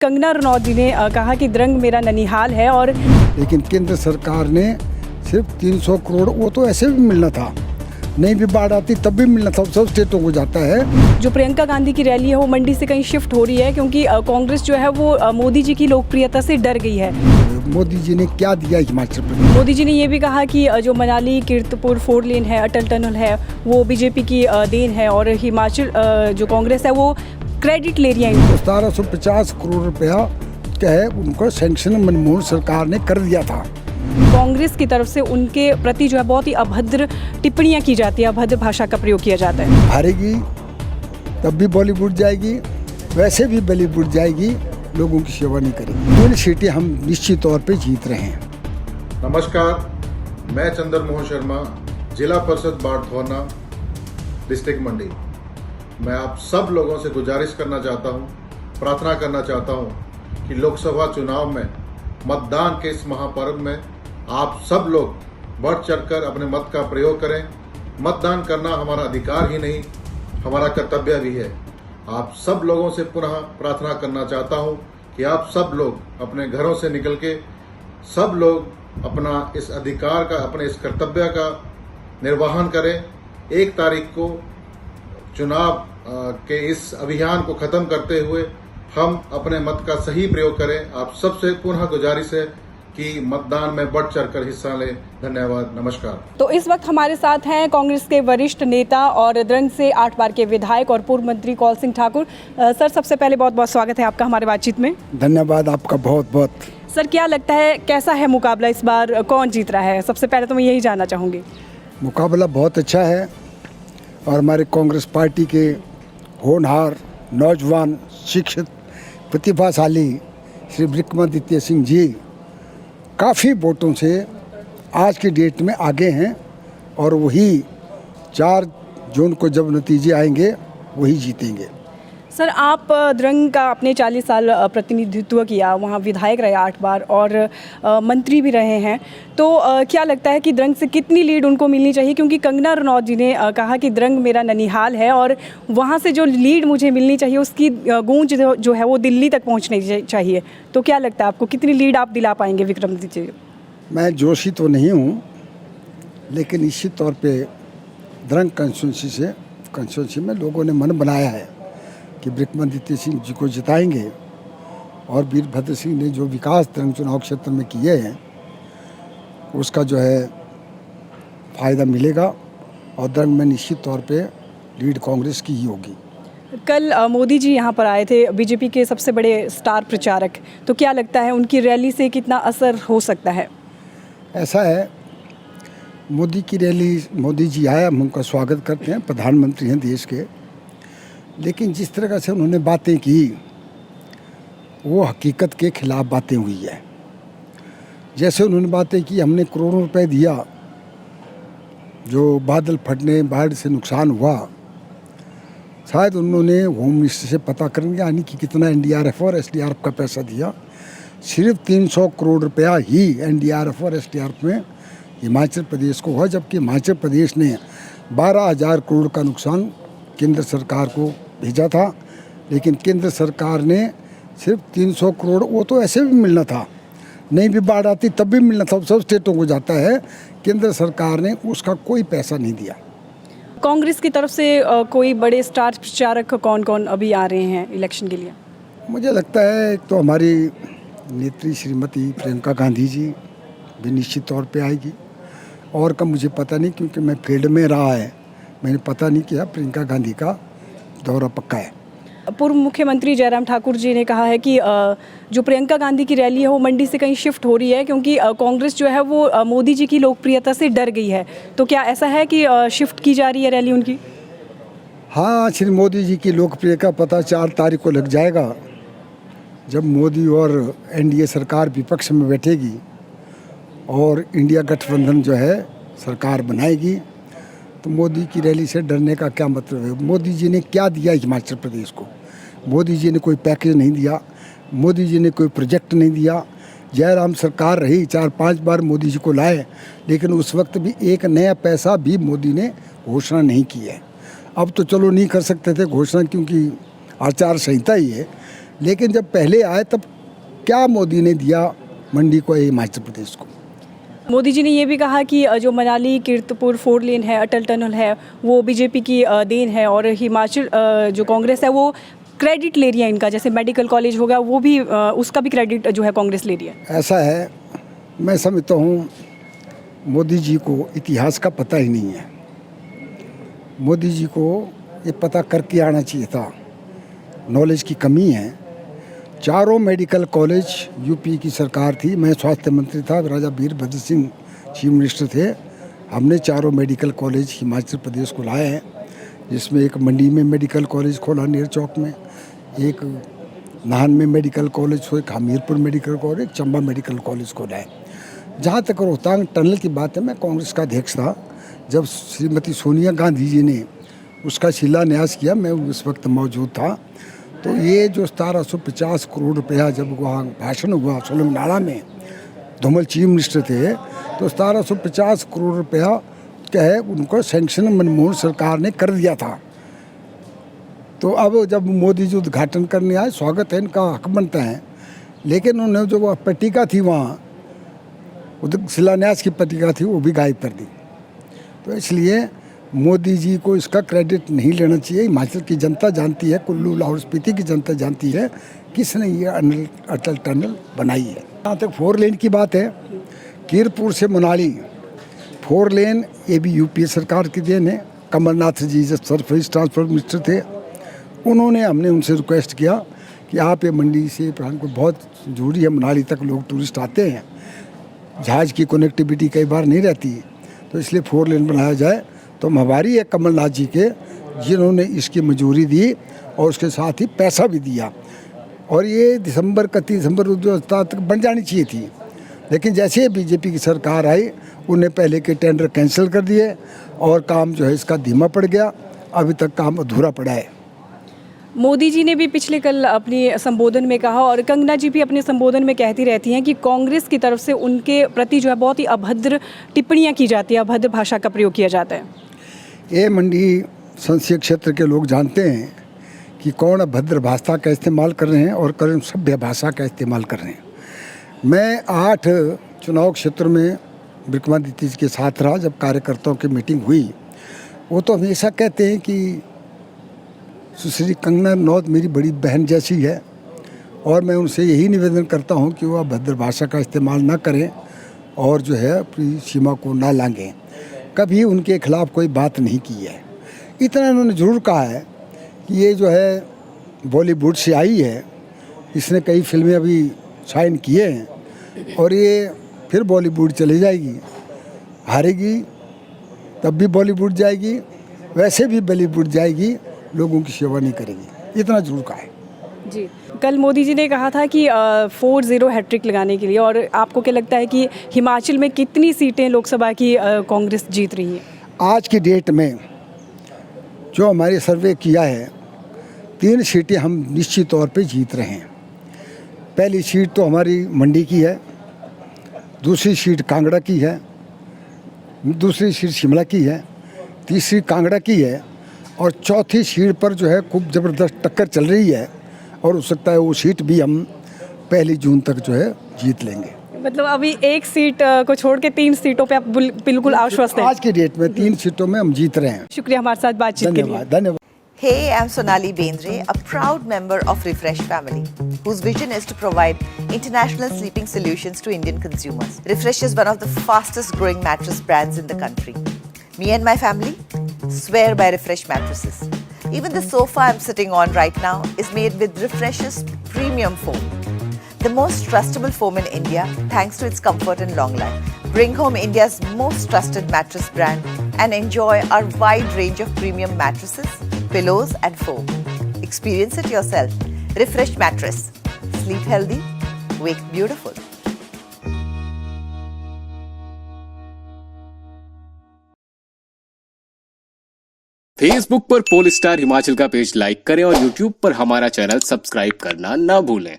कंगना रनौत जी ने कहा कि द्रंग मेरा ननिहाल है और लेकिन केंद्र सरकार ने सिर्फ 300 करोड़, वो तो ऐसे भी मिलना था, नहीं भी बाढ़ आती तब भी मिलना था, सब स्टेटों को जाता है। जो प्रियंका गांधी की रैली है वो मंडी से कहीं शिफ्ट हो रही है क्योंकि कांग्रेस जो है वो मोदी जी की लोकप्रियता से डर गई है। मोदी जी ने क्या दिया हिमाचल प्रदेश? मोदी जी ने ये भी कहा कि जो मनाली कीरतपुर 4 लेन है, अटल टनल है, वो बीजेपी की देन है और हिमाचल जो कांग्रेस है वो क्रेडिट ले रही है। 1750 करोड़ रुपया क्या है उनको सैंक्शन मनमोहन सरकार ने कर दिया था। कांग्रेस की तरफ से उनके प्रति जो है बहुत ही अभद्र टिप्पणियां की जाती है, अभद्र भाषा का प्रयोग किया जाता है। हारेगी तब भी बॉलीवुड जाएगी, वैसे भी बॉलीवुड जाएगी, लोगों की सेवा नहीं करेगी। 2 सीटें हम निश्चित तौर पे जीत रहे हैं। नमस्कार, मैं चंद्र मोहन शर्मा, जिला परिषद बाढ़ डिस्ट्रिक्ट मंडी। मैं आप सब लोगों से गुजारिश करना चाहता हूं, प्रार्थना करना चाहता हूं कि लोकसभा चुनाव में मतदान के इस महापर्व में आप सब लोग बढ़ चढ़कर अपने मत का प्रयोग करें। मतदान करना हमारा अधिकार ही नहीं, हमारा कर्तव्य भी है। आप सब लोगों से पुनः प्रार्थना करना चाहता हूं कि आप सब लोग अपने घरों से निकल के सब लोग अपना इस अधिकार का, अपने इस कर्तव्य का निर्वहन करें। 1 तारीख को चुनाव के इस अभियान को खत्म करते हुए हम अपने मत का सही प्रयोग करें। आप सबसे पुनः गुजारिश है कि मतदान में बढ़ चढ़कर हिस्सा लें। धन्यवाद, नमस्कार। तो इस वक्त हमारे साथ हैं कांग्रेस के वरिष्ठ नेता और द्रंग से 8 बार के विधायक और पूर्व मंत्री कौल सिंह ठाकुर। सर, सबसे पहले बहुत बहुत स्वागत है आपका हमारे बातचीत में। धन्यवाद आपका बहुत बहुत। सर, क्या लगता है कैसा है मुकाबला इस बार, कौन जीत रहा है? सबसे पहले तो मैं यही जानना चाहूँगी। मुकाबला बहुत अच्छा है और हमारे कांग्रेस पार्टी के होनहार, नौजवान, शिक्षित, प्रतिभाशाली श्री विक्रमादित्य सिंह जी काफ़ी वोटों से आज की डेट में आगे हैं और वही 4 जून को जब नतीजे आएंगे वही जीतेंगे। सर, आप द्रंग का अपने 40 साल प्रतिनिधित्व किया, वहाँ विधायक रहे 8 बार और मंत्री भी रहे हैं, तो क्या लगता है कि द्रंग से कितनी लीड उनको मिलनी चाहिए? क्योंकि कंगना रनौत जी ने कहा कि द्रंग मेरा ननिहाल है और वहाँ से जो लीड मुझे मिलनी चाहिए उसकी गूंज जो है वो दिल्ली तक पहुँचनी चाहिए। तो क्या लगता है आपको कितनी लीड आप दिला पाएंगे विक्रमादित्य जी? मैं जोशी तो नहीं हूँ, लेकिन निश्चित तौर पर द्रंग कंस्टिट्यूंसी में लोगों ने मन बनाया है कि विक्रमादित्य सिंह जी को जिताएंगे और वीरभद्र सिंह ने जो विकास द्रंग चुनाव क्षेत्र में किए हैं उसका जो है फ़ायदा मिलेगा और द्रंग में निश्चित तौर पे लीड कांग्रेस की ही होगी। कल मोदी जी यहाँ पर आए थे, बीजेपी के सबसे बड़े स्टार प्रचारक, तो क्या लगता है उनकी रैली से कितना असर हो सकता है? ऐसा है, मोदी की रैली, मोदी जी आए, हम उनका स्वागत करते हैं, प्रधानमंत्री हैं देश के, लेकिन जिस तरह से उन्होंने बातें की वो हकीकत के खिलाफ बातें हुई है। जैसे उन्होंने बातें की, हमने करोड़ों रुपए दिया, जो बादल फटने, बाढ़ से नुकसान हुआ, शायद उन्होंने होम मिनिस्टर से पता करेंगे यानी कि कितना एनडीआरएफ और एसडीआरएफ का पैसा दिया। सिर्फ 300 करोड़ रुपया ही एनडीआरएफ और एसडीआरएफ में हिमाचल प्रदेश को हुआ, जबकि हिमाचल प्रदेश ने 12,000 करोड़ का नुकसान केंद्र सरकार को भेजा था। लेकिन केंद्र सरकार ने सिर्फ 300 करोड़, वो तो ऐसे भी मिलना था, नहीं भी बाढ़ आती तब भी मिलना था, सब स्टेटों को जाता है। केंद्र सरकार ने उसका कोई पैसा नहीं दिया। कांग्रेस की तरफ से कोई बड़े स्टार प्रचारक कौन कौन अभी आ रहे हैं इलेक्शन के लिए? मुझे लगता है एक तो हमारी नेत्री श्रीमती प्रियंका गांधी जी भी निश्चित तौर पे आएगी, और का मुझे पता नहीं क्योंकि मैं फील्ड में रहा है, मैंने पता नहीं किया। प्रियंका गांधी का दौरा पक्का है। पूर्व मुख्यमंत्री जयराम ठाकुर जी ने कहा है कि जो प्रियंका गांधी की रैली है वो मंडी से कहीं शिफ्ट हो रही है क्योंकि कांग्रेस जो है वो मोदी जी की लोकप्रियता से डर गई है। तो क्या ऐसा है कि शिफ्ट की जा रही है रैली उनकी? हाँ, श्री मोदी जी की लोकप्रियता का पता 4 तारीख को लग जाएगा, जब मोदी और एनडीए सरकार विपक्ष में बैठेगी और इंडिया गठबंधन जो है सरकार बनाएगी। तो मोदी की रैली से डरने का क्या मतलब है? मोदी जी ने क्या दिया हिमाचल प्रदेश को? मोदी जी ने कोई पैकेज नहीं दिया, मोदी जी ने कोई प्रोजेक्ट नहीं दिया। जयराम सरकार रही, 4-5 बार मोदी जी को लाए, लेकिन उस वक्त भी एक नया पैसा भी मोदी ने घोषणा नहीं की है। अब तो चलो नहीं कर सकते थे घोषणा क्योंकि आचार संहिता ही है, लेकिन जब पहले आए तब क्या मोदी ने दिया मंडी को, हिमाचल प्रदेश को। मोदी जी ने ये भी कहा कि जो मनाली कीरतपुर 4 लेन है, अटल टनल है, वो बीजेपी की देन है, और हिमाचल जो कांग्रेस है वो क्रेडिट ले रही है इनका। जैसे मेडिकल कॉलेज होगा वो भी उसका भी क्रेडिट जो है कांग्रेस ले रही है। ऐसा है, मैं समझता हूँ मोदी जी को इतिहास का पता ही नहीं है। मोदी जी को ये पता करके आना चाहिए था, नॉलेज की कमी है। चारों मेडिकल कॉलेज यूपी की सरकार थी, मैं स्वास्थ्य मंत्री था, राजा वीरभद्र सिंह चीफ मिनिस्टर थे। हमने चारों मेडिकल कॉलेज हिमाचल प्रदेश को लाए हैं, जिसमें एक मंडी में मेडिकल कॉलेज खोला नेर चौक में, एक नाहन में मेडिकल कॉलेज हो, एक हमीरपुर मेडिकल कॉलेज, एक चंबा मेडिकल कॉलेज खोला है। जहाँ तक रोहतांग टनल की बात है, मैं कांग्रेस का अध्यक्ष था जब श्रीमती सोनिया गांधी जी ने उसका शिलान्यास किया, मैं उस वक्त मौजूद था। तो ये जो 1750 करोड़ रुपया जब वहाँ भाषण हुआ सोलम नाला में, धूमल चीफ मिनिस्टर थे, तो 1750 करोड़ रुपया क्या है उनको सैंक्शन मनमोहन सरकार ने कर दिया था। तो अब जब मोदी जी उद्घाटन करने आए, स्वागत है, इनका हक बनता है, लेकिन उन्होंने जो वह पट्टिका थी वहाँ शिलान्यास की पत्रिका थी वो भी गायब कर दी। तो इसलिए मोदी जी को इसका क्रेडिट नहीं लेना चाहिए। हिमाचल की जनता जानती है, कुल्लू लाहौल स्पीति की जनता जानती है किसने ये अटल टनल बनाई है। जहाँ तक 4 लेन की बात है, कीरतपुर से मनाली 4 लेन, ये भी यूपीए सरकार की देन है। कमलनाथ जी जब सरफेस ट्रांसपोर्ट मिनिस्टर थे, हमने उनसे रिक्वेस्ट किया कि आप ये मंडी से प्राण को बहुत जरूरी है, मनाली तक लोग टूरिस्ट आते हैं, जहाज़ की कनेक्टिविटी कई बार नहीं रहती, तो इसलिए 4 लेन बनाया जाए। तो हमारी है कमलनाथ जी के, जिन्होंने इसकी मंजूरी दी और उसके साथ ही पैसा भी दिया, और ये 31 दिसंबर 2017 तक बन जानी चाहिए थी। लेकिन जैसे बीजेपी की सरकार आई, उन्हें पहले के टेंडर कैंसिल कर दिए और काम जो है इसका धीमा पड़ गया, अभी तक काम अधूरा पड़ा है। मोदी जी ने भी पिछले कल अपने संबोधन में कहा, और कंगना जी भी अपने संबोधन में कहती रहती हैं कि कांग्रेस की तरफ से उनके प्रति जो है बहुत ही अभद्र टिप्पणियां की जाती है, अभद्र भाषा का प्रयोग किया जाता है। ये मंडी संसदीय क्षेत्र के लोग जानते हैं कि कौन अभद्र भाषा का इस्तेमाल कर रहे हैं और कौन सभ्य भाषा का इस्तेमाल कर रहे हैं। मैं 8 चुनाव क्षेत्र में विक्रमादित्य जी के साथ रहा, जब कार्यकर्ताओं की मीटिंग हुई, वो तो हमेशा कहते हैं कि सुश्री कंगना रनौत मेरी बड़ी बहन जैसी है, और मैं उनसे यही निवेदन करता हूं कि वह अभद्र भाषा का इस्तेमाल ना करें और जो है अपनी सीमा को ना लांघें। कभी उनके खिलाफ कोई बात नहीं की है। इतना उन्होंने ज़रूर कहा है कि ये जो है बॉलीवुड से आई है, इसने कई फिल्में अभी साइन किए हैं, और ये फिर बॉलीवुड चली जाएगी, हारेगी तब भी बॉलीवुड जाएगी, वैसे भी बॉलीवुड जाएगी, लोगों की सेवा नहीं करेगी। इतना जरूर कहा है जी। कल मोदी जी ने कहा था कि 4-0 हैट्रिक लगाने के लिए, और आपको क्या लगता है कि हिमाचल में कितनी सीटें लोकसभा की कांग्रेस जीत रही है? आज की डेट में जो हमारे सर्वे किया है, 3 सीटें हम निश्चित तौर पे जीत रहे हैं। पहली सीट तो हमारी मंडी की है, दूसरी सीट कांगड़ा की है, दूसरी सीट शिमला की है, तीसरी कांगड़ा की है, और चौथी सीट पर जो है खूब ज़बरदस्त टक्कर चल रही है, और हो सकता है वो सीट भी हम 1 जून तक जो है जीत लेंगे। मतलब अभी एक सीट को छोड़ के 3 सीटों पे आप बिल्कुल आश्वस्त हैं? आज की डेट में 3 सीटों में हम जीत रहे हैं। शुक्रिया हमारे साथ बातचीत के लिए। धन्यवाद धन्यवाद। Hey, I'm Sonali Bendre, a proud member of Refresh family, whose vision is to provide international sleeping solutions to Indian consumers. Refresh is one of the fastest growing mattress brands in the country. Me and my family swear by Refresh mattresses. Even the sofa I'm sitting on right now is made with Refresh's premium foam. The most trustable foam in India thanks to its comfort and long life. Bring home India's most trusted mattress brand and enjoy our wide range of premium mattresses, pillows and foam. Experience it yourself. Refresh mattress. Sleep healthy, wake beautiful. Facebook पर pole star Himachal का page like करें और YouTube पर हमारा channel subscribe करना ना भूलें।